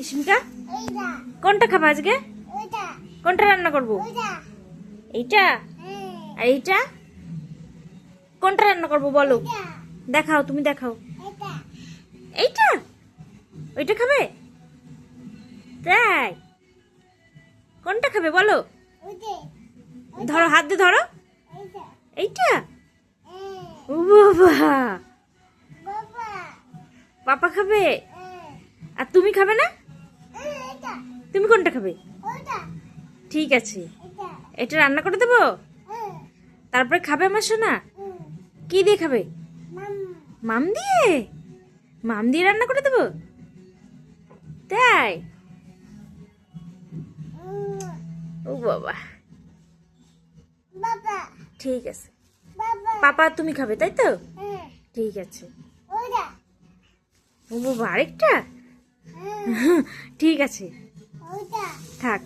ইসমিকা কোনটা খাবা আজকে? কোনটা রান্না করবো? এইটা আর এইটা? কোনটা রান্না করবো বলো? দেখাও, তুমি দেখাও। এইটা? ওইটা খাবে? তাই? কোনটা খাবে বলো? ধরো, হাত দিয়ে ধরো। এইটা? ও বাবা, পাপা খাবে আর তুমি খাবে না? তুমি কোনটা খাবে? ঠিক আছে, এটা রান্না করে দেবো, তারপরে খাবে আমার সোনা? কি দিয়ে খাবে? মাম দিয়ে? মাম দিয়ে রান্না করে দেবো? তাই? ও বাবা, ঠিক আছে। পাপা তুমি খাবে তাই তো? ঠিক আছে। ও বাবা, আরেকটা? ঠিক আছে, থাক।